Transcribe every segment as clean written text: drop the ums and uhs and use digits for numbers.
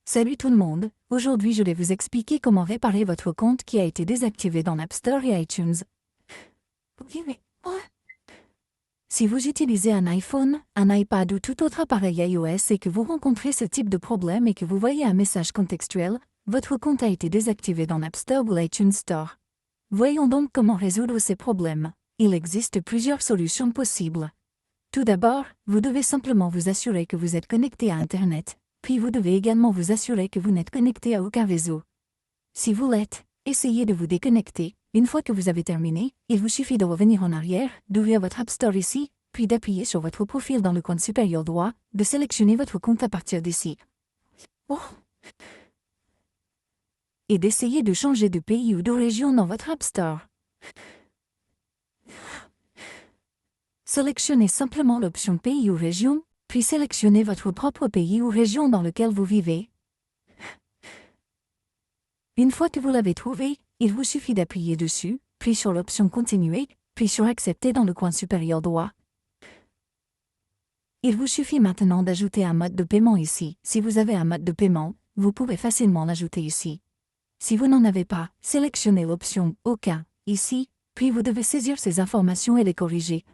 Salut tout le monde, aujourd'hui je vais vous expliquer comment réparer votre compte qui a été désactivé dans l'App Store et iTunes. Si vous utilisez un iPhone, un iPad ou tout autre appareil iOS et que vous rencontrez ce type de problème et que vous voyez un message contextuel, votre compte a été désactivé dans l'App Store ou l'iTunes Store. Voyons donc comment résoudre ces problèmes. Il existe plusieurs solutions possibles. Tout d'abord, vous devez simplement vous assurer que vous êtes connecté à Internet, puis vous devez également vous assurer que vous n'êtes connecté à aucun réseau. Si vous l'êtes, essayez de vous déconnecter. Une fois que vous avez terminé, il vous suffit de revenir en arrière, d'ouvrir votre App Store ici, puis d'appuyer sur votre profil dans le coin supérieur droit, de sélectionner votre compte à partir d'ici. Et d'essayer de changer de pays ou de région dans votre App Store. Sélectionnez simplement l'option pays ou région, puis sélectionnez votre propre pays ou région dans lequel vous vivez. Une fois que vous l'avez trouvé, il vous suffit d'appuyer dessus, puis sur l'option Continuer, puis sur Accepter dans le coin supérieur droit. Il vous suffit maintenant d'ajouter un mode de paiement ici. Si vous avez un mode de paiement, vous pouvez facilement l'ajouter ici. Si vous n'en avez pas, sélectionnez l'option Aucun, ici, puis vous devez saisir ces informations et les corriger.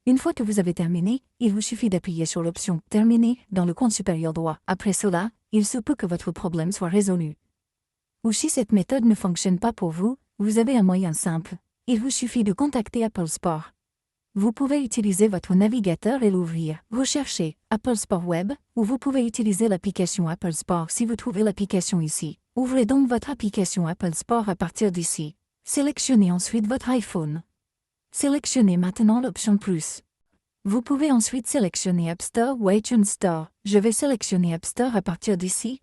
Une fois que vous avez terminé, il vous suffit d'appuyer sur l'option Terminer dans le coin supérieur droit. Après cela, il se peut que votre problème soit résolu. Ou si cette méthode ne fonctionne pas pour vous, vous avez un moyen simple. Il vous suffit de contacter Apple Store. Vous pouvez utiliser votre navigateur et l'ouvrir. Recherchez Apple Store Web, ou vous pouvez utiliser l'application Apple Store si vous trouvez l'application ici. Ouvrez donc votre application Apple Store à partir d'ici. Sélectionnez ensuite votre iPhone. Sélectionnez maintenant l'option Plus. Vous pouvez ensuite sélectionner App Store ou iTunes Store. Je vais sélectionner App Store à partir d'ici.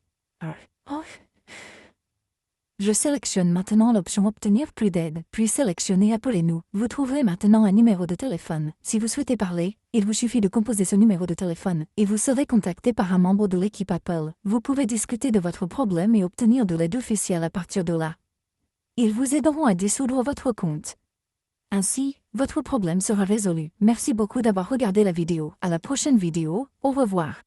Je sélectionne maintenant l'option Obtenir plus d'aide, puis sélectionnez Appelez-nous. Vous trouverez maintenant un numéro de téléphone. Si vous souhaitez parler, il vous suffit de composer ce numéro de téléphone, et vous serez contacté par un membre de l'équipe Apple. Vous pouvez discuter de votre problème et obtenir de l'aide officielle à partir de là. Ils vous aideront à dissoudre votre compte. Ainsi, votre problème sera résolu. Merci beaucoup d'avoir regardé la vidéo. À la prochaine vidéo, au revoir.